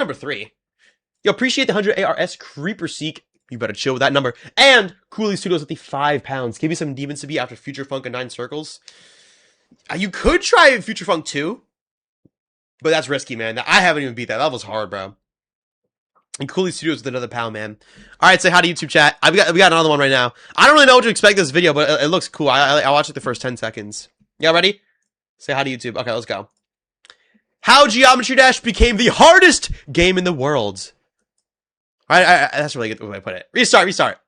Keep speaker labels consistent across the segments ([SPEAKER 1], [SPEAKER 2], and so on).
[SPEAKER 1] Number 3. Yo, appreciate the 100 ARS Creeper Seek. You better chill with that number. And Cooley Studios with the £5. Give me some Demons to be after Future Funk and 9 Circles. You could try Future Funk 2. But that's risky, man. I haven't even beat that. That was hard, bro. And Cooley Studios with another pound, man. Alright, say hi to YouTube chat. We got another one right now. I don't really know what to expect this video, but it looks cool. I watched it the first 10 seconds. Y'all ready? Say hi to YouTube. Okay, let's go. How Geometry Dash became the hardest game in the world. Alright, that's really good way to put it. Restart.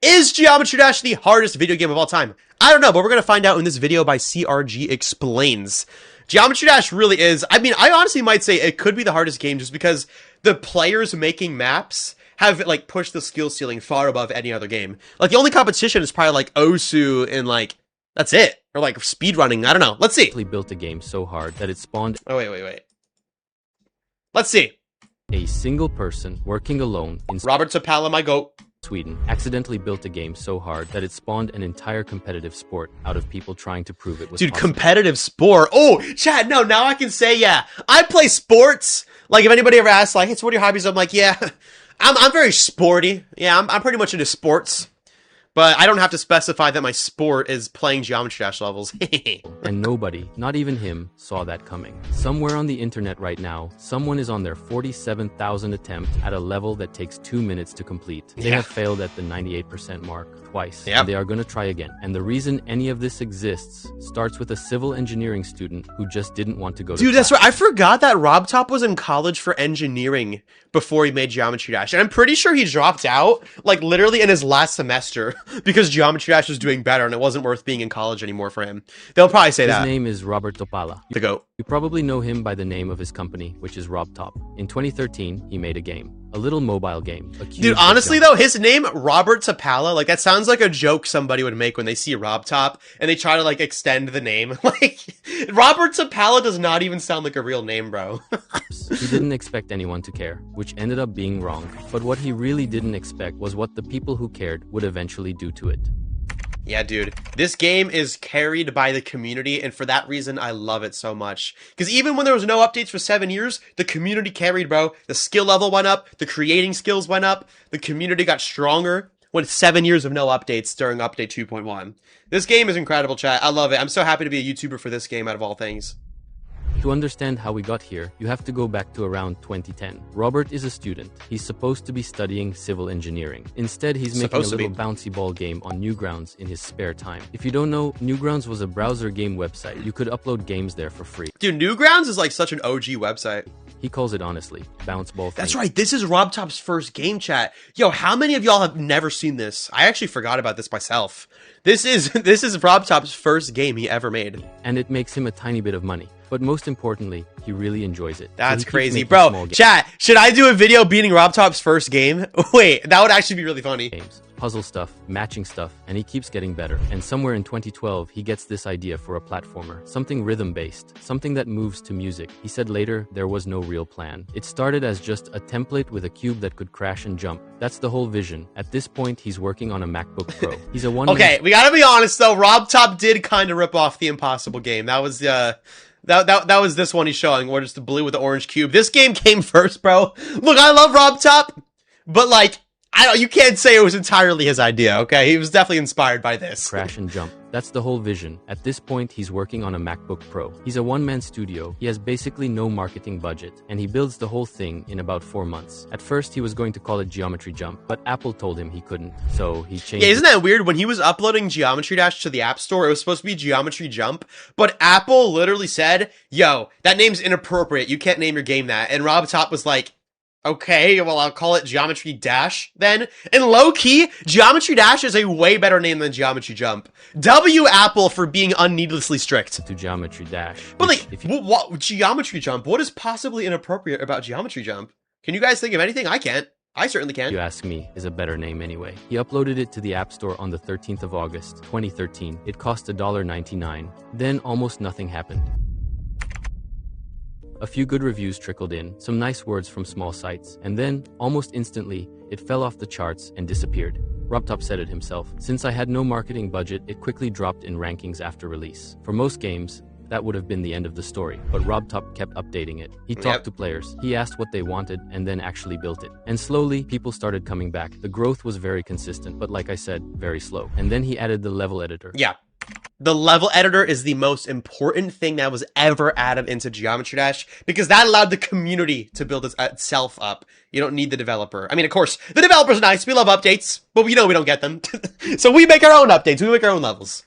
[SPEAKER 1] Is Geometry Dash the hardest video game of all time? I don't know, but we're going to find out in this video by CRG Explains. Geometry Dash really is, I mean, I honestly might say it could be the hardest game just because the players making maps have, like, pushed the skill ceiling far above any other game. Like, the only competition is probably, like, Osu and, like, that's it. Or, like, speedrunning. I don't know. Let's see.
[SPEAKER 2] Built a game so hard that it spawned...
[SPEAKER 1] Oh, wait. Let's see.
[SPEAKER 2] A single person working alone in...
[SPEAKER 1] Robert Tapala, my goat.
[SPEAKER 2] Sweden accidentally built a game so hard that it spawned an entire competitive sport out of people trying to prove it was
[SPEAKER 1] Dude,
[SPEAKER 2] possible.
[SPEAKER 1] competitive sport. Oh, chat, no, now I can say, yeah. I play sports. Like, if anybody ever asks, like, hey, so what are your hobbies? I'm like, yeah, I'm very sporty. Yeah, I'm pretty much into sports. But I don't have to specify that my sport is playing Geometry Dash levels.
[SPEAKER 2] And nobody, not even him, saw that coming. Somewhere on the internet right now, someone is on their 47,000th attempt at a level that takes 2 minutes to complete. They have failed at the 98% mark twice, and they are going to try again. And the reason any of this exists starts with a civil engineering student who just didn't want to go to class.
[SPEAKER 1] That's right. I forgot that Rob Top was in college for engineering before he made Geometry Dash. And I'm pretty sure he dropped out, like, literally in his last semester because Geometry Dash was doing better and it wasn't worth being in college anymore for him. They'll probably say that.
[SPEAKER 2] His name is Robert Topala.
[SPEAKER 1] The GOAT.
[SPEAKER 2] You probably know him by the name of his company, which is RobTop. In 2013, he made a game. A little mobile game.
[SPEAKER 1] Dude, honestly though, his name, Robert Tapala, like, that sounds like a joke somebody would make when they see Rob Top and they try to, like, extend the name. Like, Robert Tapala does not even sound like a real name, bro.
[SPEAKER 2] He didn't expect anyone to care, which ended up being wrong. But what he really didn't expect was what the people who cared would eventually do to it.
[SPEAKER 1] Yeah, dude, this game is carried by the community, and for that reason, I love it so much. Because even when there was no updates for 7 years, the community carried, bro. The skill level went up, the creating skills went up, the community got stronger with 7 years of no updates during update 2.1. This game is incredible, chat. I love it. I'm so happy to be a YouTuber for this game out of all things.
[SPEAKER 2] To understand how we got here, you have to go back to around 2010. Robert is a student. He's supposed to be studying civil engineering. Instead, he's making a little bouncy ball game on Newgrounds in his spare time. If you don't know, Newgrounds was a browser game website. You could upload games there for free.
[SPEAKER 1] Dude, Newgrounds is like such an OG website.
[SPEAKER 2] He calls it honestly, bounce ball thing.
[SPEAKER 1] That's right, this is Rob Top's first game, chat. Yo, how many of y'all have never seen this? I actually forgot about this myself. This is Rob Top's first game he ever made.
[SPEAKER 2] And it makes him a tiny bit of money. But most importantly, he really enjoys it.
[SPEAKER 1] That's crazy. Bro, chat, should I do a video beating Rob Top's first game? Wait, that would actually be really funny.
[SPEAKER 2] Games, puzzle stuff, matching stuff, and he keeps getting better. And somewhere in 2012, he gets this idea for a platformer. Something rhythm-based, something that moves to music. He said later, there was no real plan. It started as just a template with a cube that could crash and jump. That's the whole vision. At this point, he's working on a MacBook Pro. He's a one.
[SPEAKER 1] Okay, we gotta be honest though, Rob Top did kind of rip off the Impossible game. That was, that was this one he's showing, where it's the blue with the orange cube. This game came first, bro. Look, I love Rob Top, but like, you can't say it was entirely his idea, okay? He was definitely inspired by this.
[SPEAKER 2] Crash and jump. That's the whole vision. At this point, he's working on a MacBook Pro. He's a one-man studio. He has basically no marketing budget, and he builds the whole thing in about 4 months. At first, he was going to call it Geometry Jump, but Apple told him he couldn't, so he changed it.
[SPEAKER 1] Yeah, isn't that weird? When he was uploading Geometry Dash to the App Store, it was supposed to be Geometry Jump, but Apple literally said, yo, that name's inappropriate. You can't name your game that. And Rob Top was like, okay, well, I'll call it Geometry Dash then. And low-key, Geometry Dash is a way better name than Geometry Jump. W Apple for being unneedlessly strict.
[SPEAKER 2] To Geometry Dash.
[SPEAKER 1] But like, what Geometry Jump? What is possibly inappropriate about Geometry Jump? Can you guys think of anything? I can't. I certainly can.
[SPEAKER 2] You ask me, is a better name anyway. He uploaded it to the App Store on the 13th of August, 2013. It cost $1.99. Then almost nothing happened. A few good reviews trickled in, some nice words from small sites, and then, almost instantly, it fell off the charts and disappeared. RobTop said it himself. Since I had no marketing budget, it quickly dropped in rankings after release. For most games, that would have been the end of the story. But RobTop kept updating it. He talked to players, he asked what they wanted, and then actually built it. And slowly, people started coming back. The growth was very consistent, but like I said, very slow. And then he added the level editor.
[SPEAKER 1] Yeah. The level editor is the most important thing that was ever added into Geometry Dash because that allowed the community to build itself up. You don't need the developer. I mean, of course, the developer's nice. We love updates, but we know we don't get them. So we make our own updates. We make our own levels.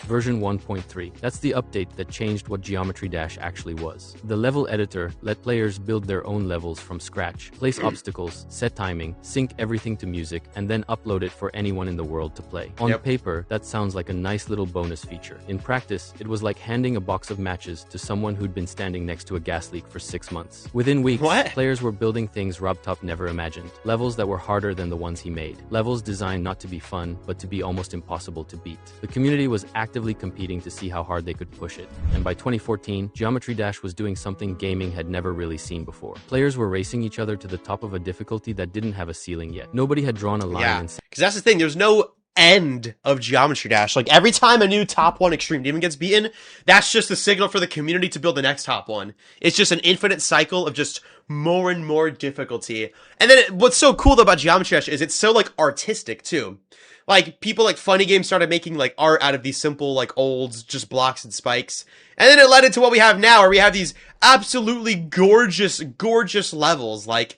[SPEAKER 2] Version 1.3. That's the update that changed what Geometry Dash actually was. The level editor let players build their own levels from scratch, place obstacles, set timing, sync everything to music, and then upload it for anyone in the world to play. On paper, that sounds like a nice little bonus feature. In practice, it was like handing a box of matches to someone who'd been standing next to a gas leak for 6 months. Within weeks, players were building things RobTop never imagined. Levels that were harder than the ones he made. Levels designed not to be fun, but to be almost impossible to beat. The community was actively competing to see how hard they could push it. And by 2014, Geometry Dash was doing something gaming had never really seen before. Players were racing each other to the top of a difficulty that didn't have a ceiling yet. Nobody had drawn a line.
[SPEAKER 1] Yeah, because that's the thing. There's no end of Geometry Dash. Like, every time a new top 1 Extreme Demon gets beaten, that's just the signal for the community to build the next top 1. It's just an infinite cycle of just more and more difficulty. And then what's so cool though about Geometry Dash is it's so, like, artistic, too. Like, people like Funny Games started making, like, art out of these simple, like, old, just blocks and spikes. And then it led into what we have now, where we have these absolutely gorgeous, gorgeous levels. Like,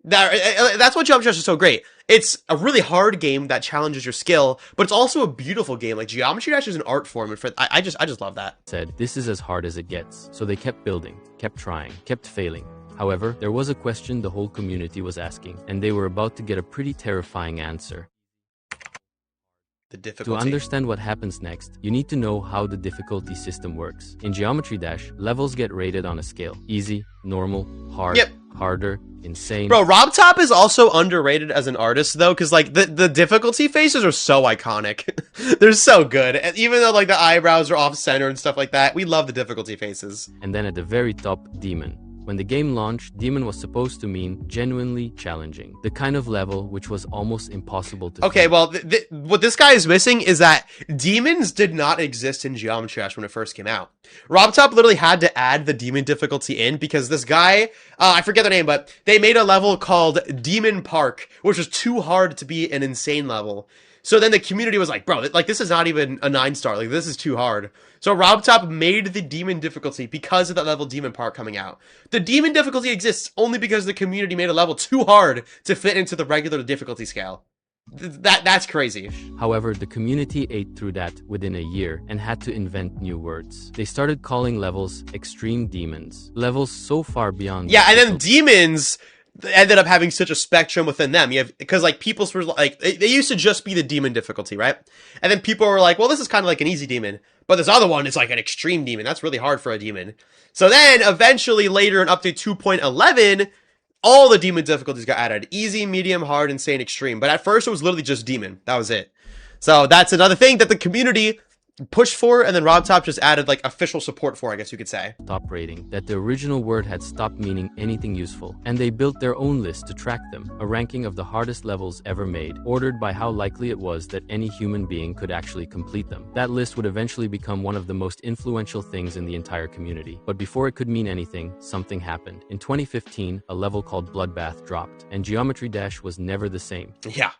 [SPEAKER 1] that's what Geometry Dash is so great. It's a really hard game that challenges your skill, but it's also a beautiful game. Like, Geometry Dash is an art form, and I just love that.
[SPEAKER 2] Said, this is as hard as it gets. So they kept building, kept trying, kept failing. However, there was a question the whole community was asking, and they were about to get a pretty terrifying answer.
[SPEAKER 1] The difficulty.
[SPEAKER 2] To understand what happens next, you need to know how the difficulty system works. In Geometry Dash, levels get rated on a scale. Easy, normal, hard, harder, insane.
[SPEAKER 1] Bro, RobTop is also underrated as an artist, though, because, like, the difficulty faces are so iconic. They're so good. And even though, like, the eyebrows are off-center and stuff like that, we love the difficulty faces.
[SPEAKER 2] And then at the very top, Demon. When the game launched, Demon was supposed to mean genuinely challenging. The kind of level which was almost impossible to
[SPEAKER 1] Okay, well, what this guy is missing is that demons did not exist in Geometry Dash when it first came out. RobTop literally had to add the demon difficulty in because this guy, I forget their name, but they made a level called Demon Park, which was too hard to be an insane level. So then the community was like, bro, like, this is not even a 9-star. Like, this is too hard. So RobTop made the demon difficulty because of that level Demon Park coming out. The demon difficulty exists only because the community made a level too hard to fit into the regular difficulty scale. That's crazy.
[SPEAKER 2] However, the community ate through that within a year and had to invent new words. They started calling levels Extreme Demons. Levels so far beyond...
[SPEAKER 1] Yeah, and then demons ended up having such a spectrum within them. You have, because, like, people were like, they used to just be the demon difficulty, right? And then people were like, well, this is kind of like an easy demon, but this other one is like an extreme demon. That's really hard for a demon. So then eventually later in update 2.11, all the demon difficulties got added. Easy, medium, hard, insane, extreme. But at first it was literally just demon. That was it. So that's another thing that the community pushed for, and then RobTop just added, like, official support for, I guess you could say.
[SPEAKER 2] Top rating, that the original word had stopped meaning anything useful, and they built their own list to track them, a ranking of the hardest levels ever made, ordered by how likely it was that any human being could actually complete them. That list would eventually become one of the most influential things in the entire community. But before it could mean anything, something happened. In 2015, a level called Bloodbath dropped, and Geometry Dash was never the same.
[SPEAKER 1] Yeah.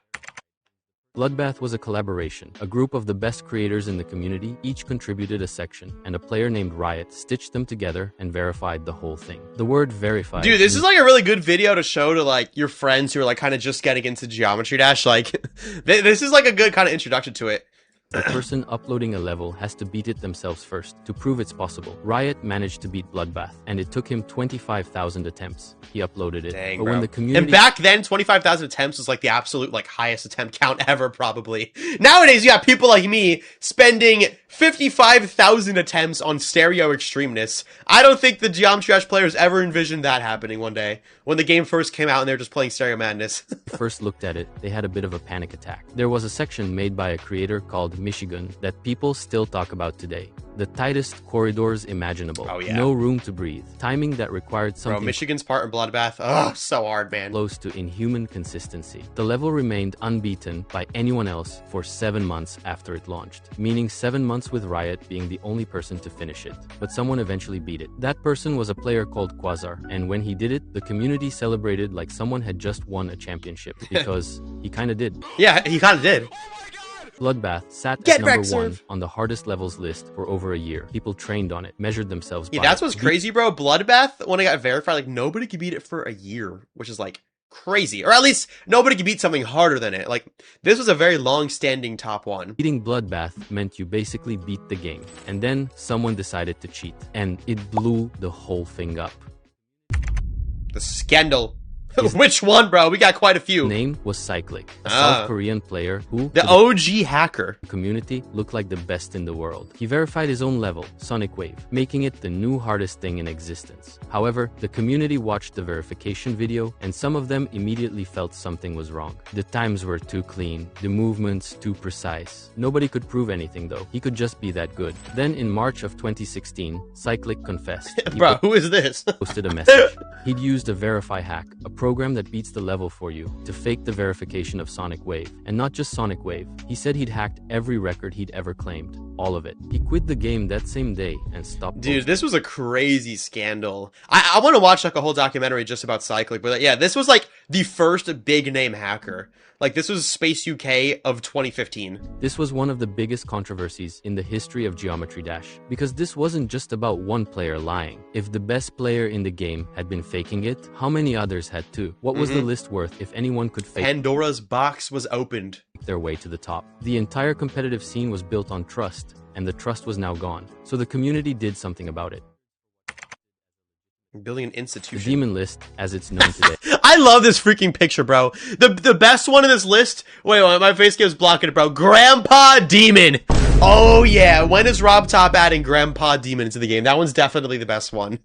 [SPEAKER 2] Bloodbath was a collaboration. A group of the best creators in the community each contributed a section, and a player named Riot stitched them together and verified the whole thing. The word verified...
[SPEAKER 1] Dude, this is like a really good video to show to, like, your friends who are, like, kind of just getting into Geometry Dash. Like, this is like a good kind of introduction to it.
[SPEAKER 2] The person uploading a level has to beat it themselves first, to prove it's possible. Riot managed to beat Bloodbath, and it took him 25,000 attempts. He uploaded it.
[SPEAKER 1] Dang,
[SPEAKER 2] but
[SPEAKER 1] bro.
[SPEAKER 2] when the community...
[SPEAKER 1] And back then, 25,000 attempts was, like, the absolute, like, highest attempt count ever, probably. Nowadays, you have people like me spending 55,000 attempts on stereo extremeness. I don't think the Geometry Dash players ever envisioned that happening one day, when the game first came out and they were just playing stereo madness.
[SPEAKER 2] First looked at it, they had a bit of a panic attack. There was a section made by a creator called Michigan that people still talk about today. The tightest corridors imaginable.
[SPEAKER 1] Oh, yeah.
[SPEAKER 2] No room to breathe. Timing that required
[SPEAKER 1] Bro,
[SPEAKER 2] something
[SPEAKER 1] Michigan's part in Bloodbath. Oh, so hard, man.
[SPEAKER 2] close to inhuman consistency. The level remained unbeaten by anyone else for 7 months after it launched, meaning 7 months with Riot being the only person to finish it. But someone eventually beat it. That person was a player called Quasar, and when he did it, the community celebrated like someone had just won a championship, because he kinda did.
[SPEAKER 1] Yeah, he kind of did.
[SPEAKER 2] Bloodbath sat
[SPEAKER 1] Get
[SPEAKER 2] at number
[SPEAKER 1] wrecked,
[SPEAKER 2] 1
[SPEAKER 1] Serve.
[SPEAKER 2] on the hardest levels list for over a year. People trained on it, measured themselves
[SPEAKER 1] Yeah,
[SPEAKER 2] by
[SPEAKER 1] that's
[SPEAKER 2] it.
[SPEAKER 1] what's crazy, bro. Bloodbath, when it got verified, like, nobody could beat it for a year, which is, like, crazy. Or at least, nobody could beat something harder than it. Like, this was a very long-standing top one.
[SPEAKER 2] Beating Bloodbath meant you basically beat the game. And then someone decided to cheat, and it blew the whole thing up.
[SPEAKER 1] The scandal. Which one, bro? We got quite a few.
[SPEAKER 2] Name was Cyclic, a
[SPEAKER 1] Ah.
[SPEAKER 2] South Korean player who,
[SPEAKER 1] The
[SPEAKER 2] to
[SPEAKER 1] OG hacker.
[SPEAKER 2] the community, looked like the best in the world. He verified his own level, Sonic Wave, making it the new hardest thing in existence. However, the community watched the verification video, and some of them immediately felt something was wrong. The times were too clean, the movements too precise. Nobody could prove anything though, he could just be that good. Then in March of 2016, Cyclic confessed. He
[SPEAKER 1] Bro, who is this?
[SPEAKER 2] posted a message. He'd used a verify hack, a program that beats the level for you, to fake the verification of Sonic Wave. And not just Sonic Wave, he said he'd hacked every record he'd ever claimed. All of it. He quit the game that same day and stopped
[SPEAKER 1] Dude, this was a crazy scandal. I want to watch like a whole documentary just about Cyclic, but yeah, this was like the first big name hacker. Like, this was Space UK of 2015.
[SPEAKER 2] This was one of the biggest controversies in the history of Geometry Dash, because this wasn't just about one player lying. If the best player in the game had been faking it, how many others had too? What was the list worth if anyone could fake
[SPEAKER 1] Pandora's box was opened.
[SPEAKER 2] their way to the top? The entire competitive scene was built on trust, and the trust was now gone. So the community did something about it.
[SPEAKER 1] Building an
[SPEAKER 2] The
[SPEAKER 1] institution.
[SPEAKER 2] Demon List, as it's known today,
[SPEAKER 1] I love this freaking picture, bro. The best one in this list. Wait, my face gives blocking it, bro. Grandpa Demon. Oh yeah. When is Rob Top adding Grandpa Demon into the game? That one's definitely the best one.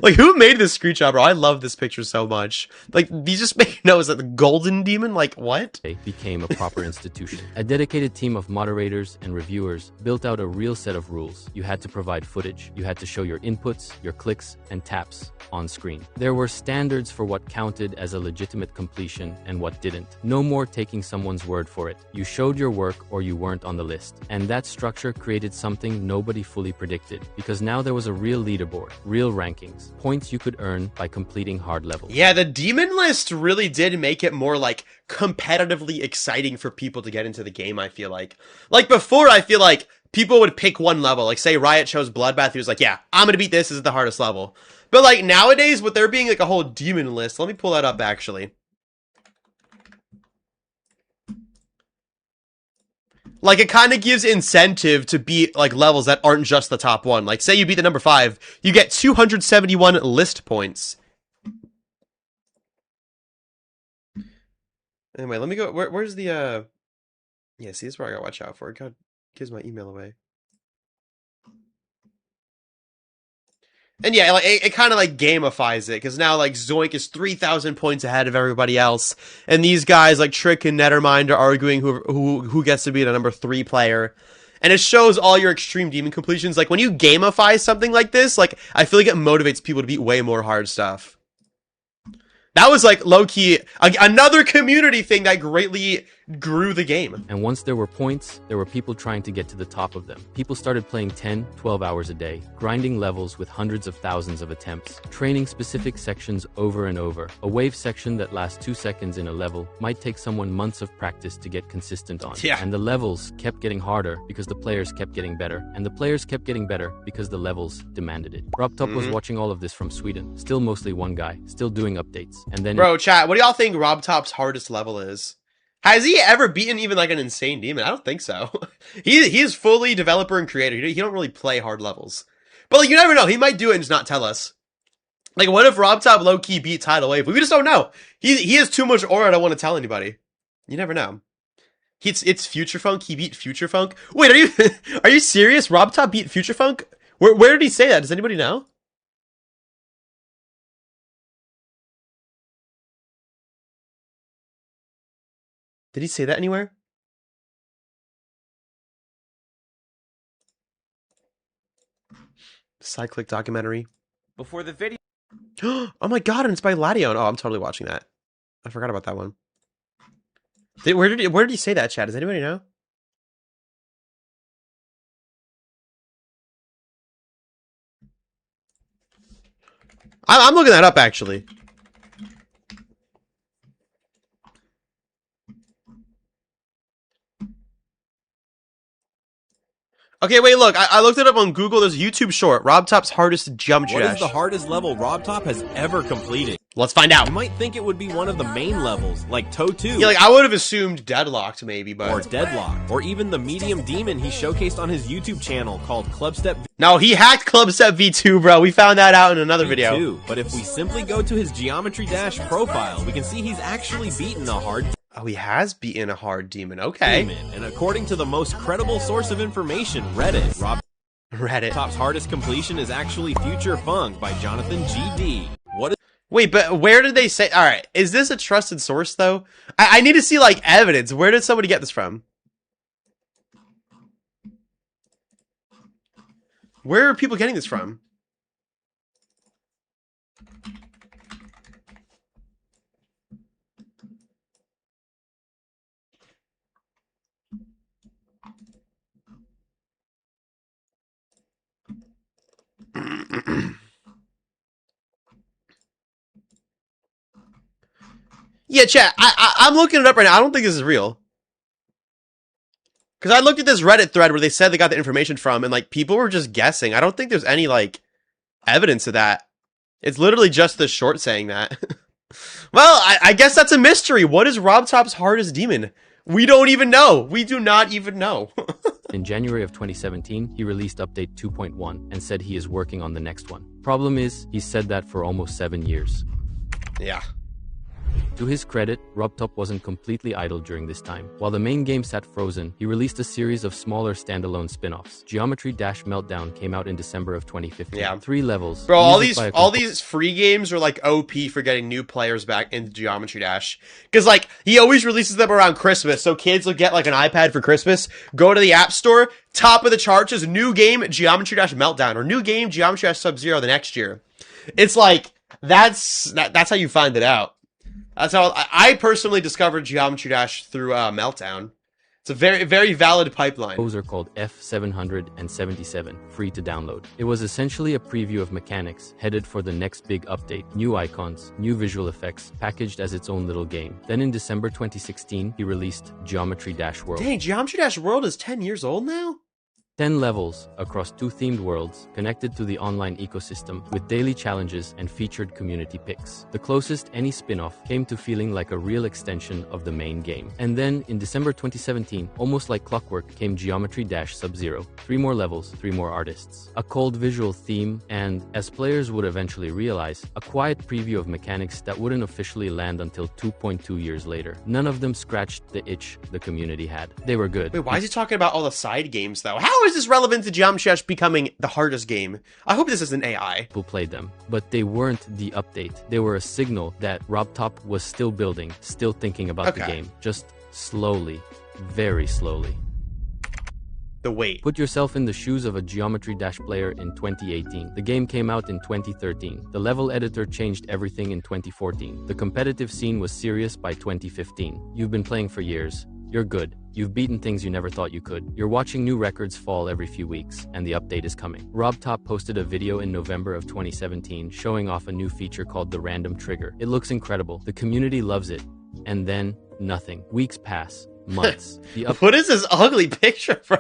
[SPEAKER 1] Like, who made this screenshot, bro? I love this picture so much. Like, these just make no, is that the Golden Demon? Like, what?
[SPEAKER 2] became a proper institution. A dedicated team of moderators and reviewers built out a real set of rules. You had to provide footage, you had to show your inputs, your clicks, and taps on screen. There were standards for what counted as a legitimate completion and what didn't. No more taking someone's word for it. You showed your work or you weren't on the list. And that structure created something nobody fully predicted, because now there was a real leaderboard, real rankings, points you could earn by completing hard levels.
[SPEAKER 1] Yeah, the Demon List really did make it more, like, competitively exciting for people to get into the game, I feel like. Like, before, I feel like people would pick one level. Like, say Riot chose Bloodbath, he was like, yeah, I'm gonna beat this, this is the hardest level. But, like, nowadays, with there being, like, a whole Demon List, let me pull that up, actually. Like, it kind of gives incentive to beat, like, levels that aren't just the top one. Like, say you beat the number 5, you get 271 list points. Anyway, let me go, where's the, yeah, see, this is where I gotta watch out for. God, gives my email away. And yeah, like, it kind of, like, gamifies it, because now, like, Zoink is 3,000 points ahead of everybody else, and these guys, like, Trick and Nethermind, are arguing who gets to be the number 3 player. And it shows all your extreme demon completions. Like, when you gamify something like this, like, I feel like it motivates people to beat way more hard stuff. That was, like, low-key, another community thing that greatly grew the game.
[SPEAKER 2] And once there were points, there were people trying to get to the top of them. People started playing 10, 12 hours a day, grinding levels with hundreds of thousands of attempts, training specific sections over and over. A wave section that lasts 2 seconds in a level might take someone months of practice to get consistent on.
[SPEAKER 1] Yeah.
[SPEAKER 2] And the levels kept getting harder because the players kept getting better, and the players kept getting better because the levels demanded it. RobTop was watching all of this from Sweden, still mostly one guy, still doing updates. And then
[SPEAKER 1] Bro, chat, what do y'all think RobTop's hardest level is? Has he ever beaten even, like, an insane demon? I don't think so. He is fully developer and creator. He don't really play hard levels. But, like, you never know. He might do it and just not tell us. Like, what if RobTop low-key beat Tidal Wave? We just don't know. He has too much aura to want to tell anybody. You never know. It's Future Funk. He beat Future Funk. Wait, are you are you serious? RobTop beat Future Funk? Where did he say that? Does anybody know? Did he say that anywhere? Cyclic documentary.
[SPEAKER 3] Before the video.
[SPEAKER 1] Oh my god, and it's by Ladion. Oh, I'm totally watching that. I forgot about that one. Where did he say that, Chad? Does anybody know? I'm looking that up, actually. Okay, wait, look. I looked it up on Google. There's a YouTube short. Rob Top's hardest geometry
[SPEAKER 3] What
[SPEAKER 1] dash.
[SPEAKER 3] is the hardest level Rob Top has ever completed?
[SPEAKER 1] Let's find out.
[SPEAKER 3] You might think it would be one of the main levels, like Toe 2.
[SPEAKER 1] Yeah, like, I would have assumed Deadlocked, maybe, but...
[SPEAKER 3] Or Deadlock. Or even the medium demon he showcased on his YouTube channel called Clubstep
[SPEAKER 1] No, he hacked Clubstep V2, bro. We found that out in another video.
[SPEAKER 3] V2. But if we simply go to his Geometry Dash profile, we can see he's actually beaten a hard
[SPEAKER 1] Oh, he has beaten a hard demon. Okay.
[SPEAKER 3] demon. And according to the most credible source of information, Reddit, Rob
[SPEAKER 1] Reddit.
[SPEAKER 3] Top's hardest completion is actually Future Funk by Jonathan GD. What is
[SPEAKER 1] Wait, but where did they say... Alright, is this a trusted source, though? I need to see, like, evidence. Where did somebody get this from? Where are people getting this from? Yeah, chat. I'm looking it up right now. I don't think this is real. Because I looked at this Reddit thread where they said they got the information from, and, like, people were just guessing. I don't think there's any, like, evidence of that. It's literally just the short saying that. Well, I guess that's a mystery. What is Rob Top's hardest demon? We don't even know. We do not even know.
[SPEAKER 2] In January of 2017, he released update 2.1 and said he is working on the next one. Problem is, he said that for almost 7 years.
[SPEAKER 1] Yeah.
[SPEAKER 2] To his credit, RobTop wasn't completely idle during this time. While the main game sat frozen, he released a series of smaller standalone spin-offs. Geometry Dash Meltdown came out in December of 2015.
[SPEAKER 1] Yeah.
[SPEAKER 2] 3 levels.
[SPEAKER 1] Bro, all
[SPEAKER 2] music
[SPEAKER 1] these free games are like OP for getting new players back into Geometry Dash. Cause like, he always releases them around Christmas, so kids will get like an iPad for Christmas, go to the App Store, top of the charts is new game Geometry Dash Meltdown, or new game Geometry Dash Sub-Zero the next year. It's like, that's how you find it out. That's how I personally discovered Geometry Dash through Meltdown. It's a very, very valid pipeline.
[SPEAKER 2] Those are called F777, free to download. It was essentially a preview of mechanics, headed for the next big update, new icons, new visual effects, packaged as its own little game. Then in December 2016, he released Geometry Dash World.
[SPEAKER 1] Dang, Geometry Dash World is 10 years old now?
[SPEAKER 2] 10 levels across 2 themed worlds connected to the online ecosystem with daily challenges and featured community picks. The closest any spin-off came to feeling like a real extension of the main game. And then in December 2017, almost like clockwork, came Geometry Dash Sub-Zero. 3 more levels, 3 more artists. A cold visual theme and, as players would eventually realize, a quiet preview of mechanics that wouldn't officially land until 2.2 years later. None of them scratched the itch the community had. They were good.
[SPEAKER 1] Wait, why is he talking about all the side games though? How is this relevant to Geometry Dash becoming the hardest game? I hope this isn't AI.
[SPEAKER 2] People played them, but they weren't the update. They were a signal that RobTop was still building, still thinking about the game, just slowly, very slowly.
[SPEAKER 1] The wait.
[SPEAKER 2] Put yourself in the shoes of a Geometry Dash player in 2018. The game came out in 2013. The level editor changed everything in 2014. The competitive scene was serious by 2015. You've been playing for years. You're good. You've beaten things you never thought you could. You're watching new records fall every few weeks, and the update is coming. RobTop posted a video in November of 2017 showing off a new feature called the Random Trigger. It looks incredible. The community loves it. And then, nothing. Weeks pass. Months.
[SPEAKER 1] What is this ugly picture, bro?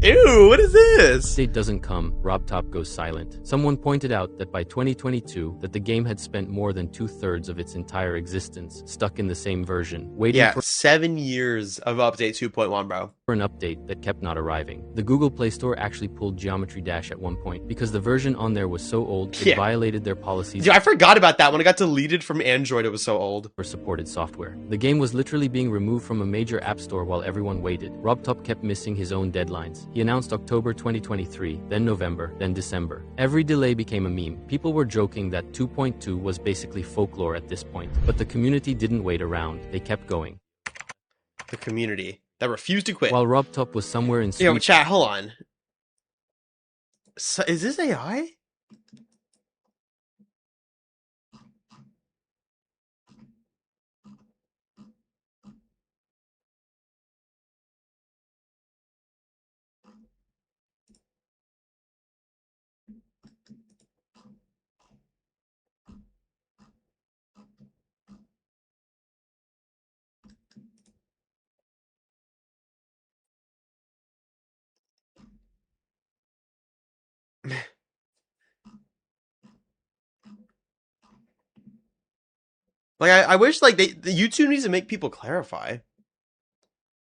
[SPEAKER 1] Ew, what is this?
[SPEAKER 2] Update doesn't come, RobTop goes silent. Someone pointed out that by 2022, that the game had spent more than 2/3 of its entire existence stuck in the same version, waiting for
[SPEAKER 1] 7 years of update 2.1, bro.
[SPEAKER 2] an update that kept not arriving. The Google Play Store actually pulled Geometry Dash at one point because the version on there was so old it violated their policies.
[SPEAKER 1] Dude, I forgot about that when it got deleted from Android. It was so old.
[SPEAKER 2] For supported software. The game was literally being removed from a major app store while everyone waited. RobTop kept missing his own deadlines. He announced October 2023, then November, then December. Every delay became a meme. People were joking that 2.2 was basically folklore at this point, but the community didn't wait around. They kept going.
[SPEAKER 1] The community that refused to quit.
[SPEAKER 2] While RobTop was somewhere in
[SPEAKER 1] Yo, chat, hold on. So, is this AI? Like I wish like the YouTube needs to make people clarify.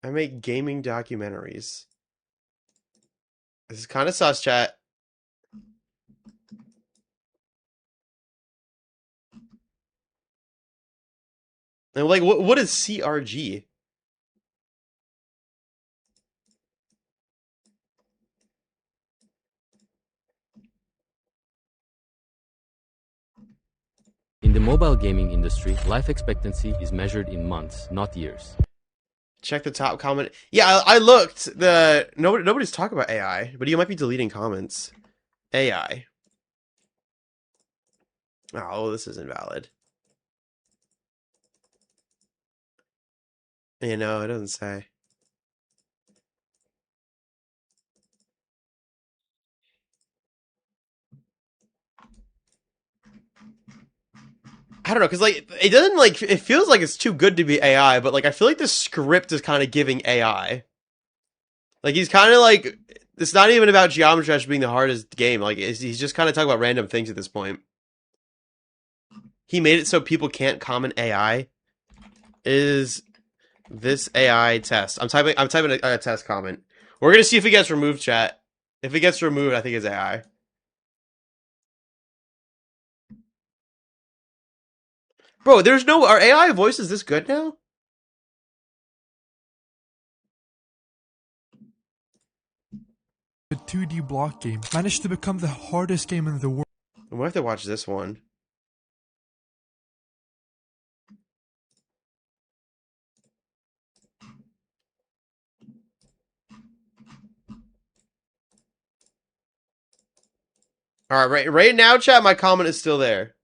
[SPEAKER 1] I make gaming documentaries. This is kind of sus, chat. And like, what is CRG?
[SPEAKER 2] In the mobile gaming industry, life expectancy is measured in months, not years.
[SPEAKER 1] Check the top comment. Yeah, I looked. Nobody's talking about AI, but you might be deleting comments. AI. Oh, this is invalid. You know, it doesn't say. I don't know, because like it doesn't like it feels like it's too good to be AI, but like I feel like the script is kind of giving AI. Like he's kind of like it's not even about Geometry Dash being the hardest game. Like he's just kind of talking about random things at this point. He made it so people can't comment AI. Is this AI test? I'm typing a test comment. We're gonna see if it gets removed, chat. If it gets removed, I think it's AI. Bro, there's no are AI voices this good now?
[SPEAKER 4] The 2D block game managed to become the hardest game in the world.
[SPEAKER 1] We have to watch this one. All right, right now, chat. My comment is still there.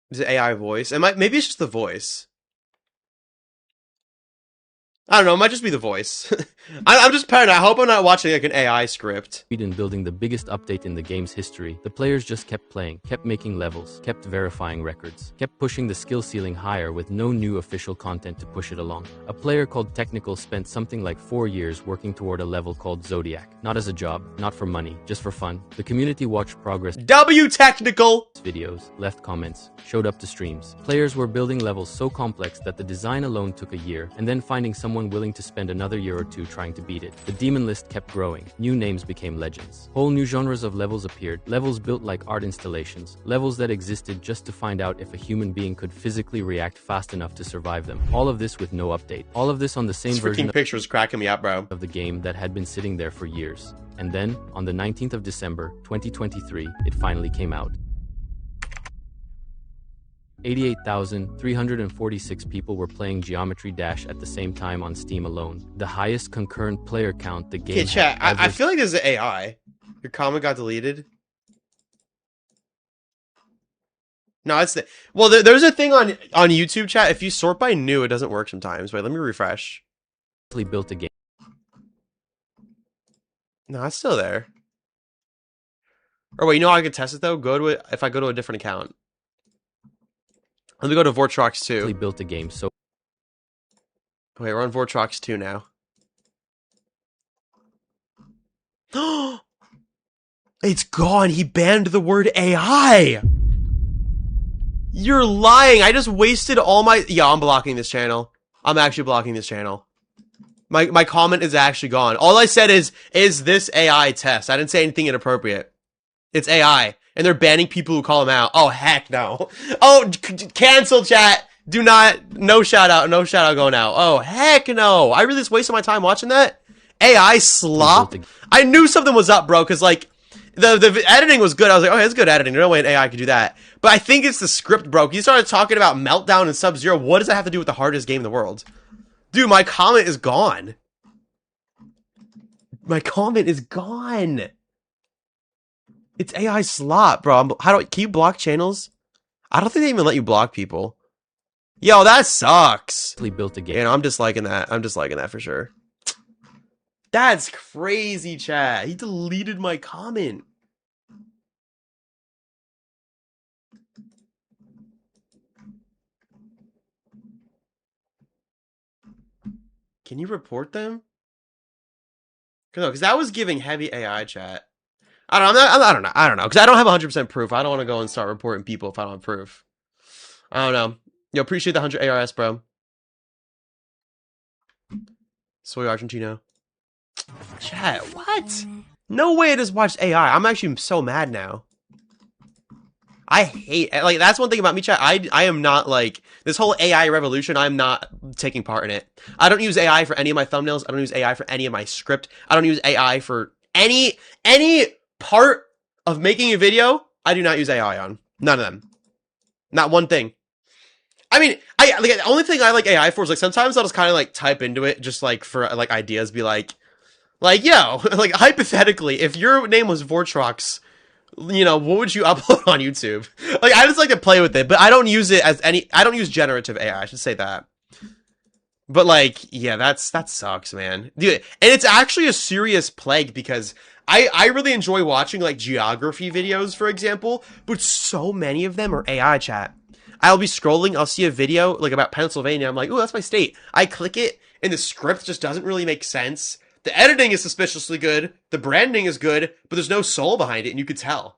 [SPEAKER 1] Is it AI voice? Maybe it's just the voice. I don't know. It might just be the voice. I'm just paranoid. I hope I'm not watching like an AI script.
[SPEAKER 2] In building the biggest update in the game's history, the players just kept playing, kept making levels, kept verifying records, kept pushing the skill ceiling higher with no new official content to push it along. A player called Technical spent something like 4 years working toward a level called Zodiac. Not as a job, not for money, just for fun. The community watched progress
[SPEAKER 1] W Technical
[SPEAKER 2] videos, left comments, showed up to streams. Players were building levels so complex that the design alone took a year, and then finding someone willing to spend another year or two trying to beat it. The demon list kept growing. New names became legends. Whole new genres of levels appeared. Levels built like art installations. Levels that existed just to find out if a human being could physically react fast enough to survive them. All of this with no update. All of this on the same
[SPEAKER 1] this
[SPEAKER 2] version
[SPEAKER 1] freaking picture is cracking me up, bro.
[SPEAKER 2] of the game that had been sitting there for years. And then, on the 19th of December, 2023, it finally came out. 88,346 people were playing Geometry Dash at the same time on Steam alone. The highest concurrent player count the game
[SPEAKER 1] Okay, chat.
[SPEAKER 2] had
[SPEAKER 1] I
[SPEAKER 2] ever
[SPEAKER 1] feel like this is AI. Your comment got deleted. No, it's the well. There's a thing on YouTube, chat. If you sort by new, it doesn't work sometimes. Wait, let me refresh.
[SPEAKER 2] built a game.
[SPEAKER 1] No, it's still there. Or wait, you know how I can test it though? Go to it if I go to a different account. Let me go to Vortrox 2.
[SPEAKER 2] Built a game so
[SPEAKER 1] Wait, we're on Vortrox 2 now. It's gone. He banned the word AI. You're lying. I just wasted all my... Yeah, I'm blocking this channel. I'm actually blocking this channel. My comment is actually gone. All I said is this AI test? I didn't say anything inappropriate. It's AI. And they're banning people who call him out. Oh, heck no. Oh, cancel chat. Do not. No shout out. No shout out going out. Oh, heck no. I really just wasted my time watching that. AI slop. I knew something was up, bro, because, like, the editing was good. I was like, oh, it's good editing. No way an AI could do that. But I think it's the script, bro. He started talking about Meltdown and Sub-Zero. What does that have to do with the hardest game in the world? Dude, my comment is gone. My comment is gone. It's AI slot, bro. Can you block channels? I don't think they even let you block people. Yo, that sucks.
[SPEAKER 2] Built a game.
[SPEAKER 1] You know, I'm disliking that. I'm disliking that for sure. That's crazy, chat. He deleted my comment. Can you report them? Because that was giving heavy AI chat. I don't know. I don't know. Because I don't have 100% proof. I don't want to go and start reporting people if I don't have proof. I don't know. Yo, appreciate the 100 ARS, bro. Soy Argentino. Chat, what? No way I just watched AI. I'm actually so mad now. I hate, like, that's one thing about me, chat. I am not, like, this whole AI revolution, I'm not taking part in it. I don't use AI for any of my thumbnails. I don't use AI for any of my script. I don't use AI for any part of making a video. I do not use AI on. None of them. Not one thing. I mean, like, the only thing I like AI for is, like, sometimes I'll just kind of, like, type into it just, like, for, like, ideas, be like, yo, like, hypothetically, if your name was Vortrox, you know, what would you upload on YouTube? Like, I just like to play with it, but I don't use it as I don't use generative AI, I should say that. But, like, yeah, that sucks, man. Dude, and it's actually a serious plague because I really enjoy watching, like, geography videos, for example, but so many of them are AI, chat. I'll be scrolling, I'll see a video, like, about Pennsylvania, I'm like, ooh, that's my state. I click it, and the script just doesn't really make sense. The editing is suspiciously good, the branding is good, but there's no soul behind it, and you could tell.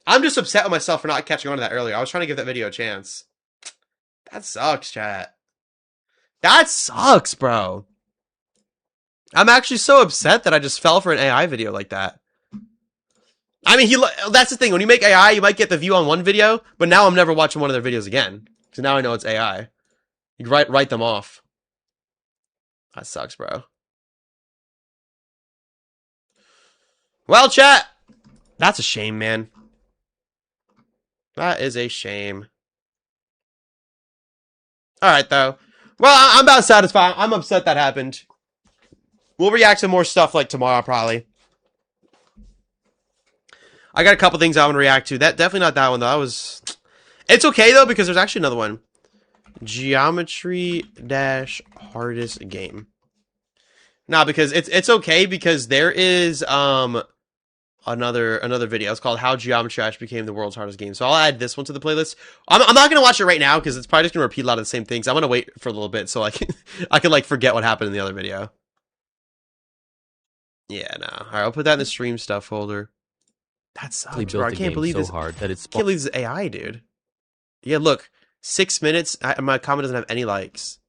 [SPEAKER 1] I'm just upset with myself for not catching on to that earlier. I was trying to give that video a chance. That sucks, chat. That sucks, bro. I'm actually so upset that I just fell for an AI video like that. I mean, that's the thing. When you make AI, you might get the view on one video, but now I'm never watching one of their videos again. So now I know it's AI. You write them off. That sucks, bro. Well, chat. That's a shame, man. That is a shame. Alright, though. Well, I'm about satisfied. I'm upset that happened. We'll react to more stuff, like, tomorrow, probably. I got a couple things I want to react to. Definitely not that one, though. That was... It's okay, though, because there's actually another one. Geometry dash hardest game. Nah, because it's okay, because there is, another video. It's called How Geometry Dash Became the World's Hardest Game. So I'll add this one to the playlist. I'm not going to watch it right now, because it's probably just going to repeat a lot of the same things. I'm going to wait for a little bit, so I can, like, forget what happened in the other video. Yeah, no. Alright, I'll put that in the stream stuff folder. That sucks, bro. I can't believe this.
[SPEAKER 2] Hard that it's
[SPEAKER 1] Can't believe this is AI, dude. Yeah, look. 6 minutes. My comment doesn't have any likes.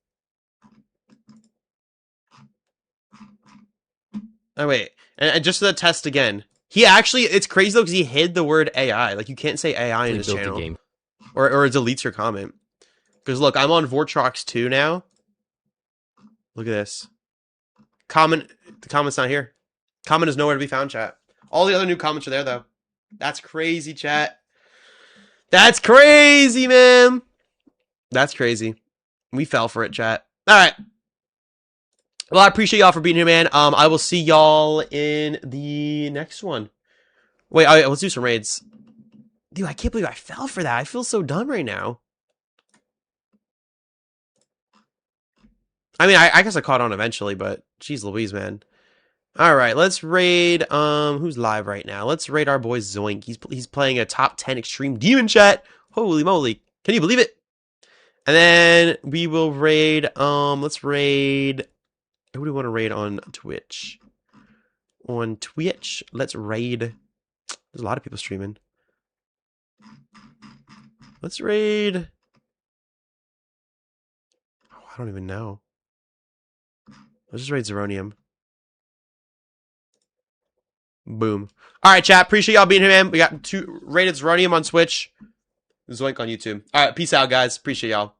[SPEAKER 1] Oh, wait. And just for the test again. He actually, it's crazy, though, because he hid the word AI. Like, you can't say AI in his channel. Or it deletes your comment. Because, look, I'm on Vortrox 2 now. Look at this. The comment's not here. Comment is nowhere to be found, chat. All the other new comments are there, though. That's crazy, chat. That's crazy, man. That's crazy. We fell for it, chat. All right. Well, I appreciate y'all for being here, man. I will see y'all in the next one. Wait, let's do some raids. Dude, I can't believe I fell for that. I feel so dumb right now. I mean, I guess I caught on eventually, but geez Louise, man. All right, let's raid, who's live right now? Let's raid our boy Zoink. He's playing a top 10 extreme demon, chat. Holy moly. Can you believe it? And then we will raid, let's raid, who do we want to raid on Twitch? On Twitch, let's raid, there's a lot of people streaming. Let's raid, oh, I don't even know. Let's just raid Zeronium. Boom. Alright, chat. Appreciate y'all being here, man. We got 2 rated Zeronium on Twitch. Zoink on YouTube. Alright, peace out, guys. Appreciate y'all.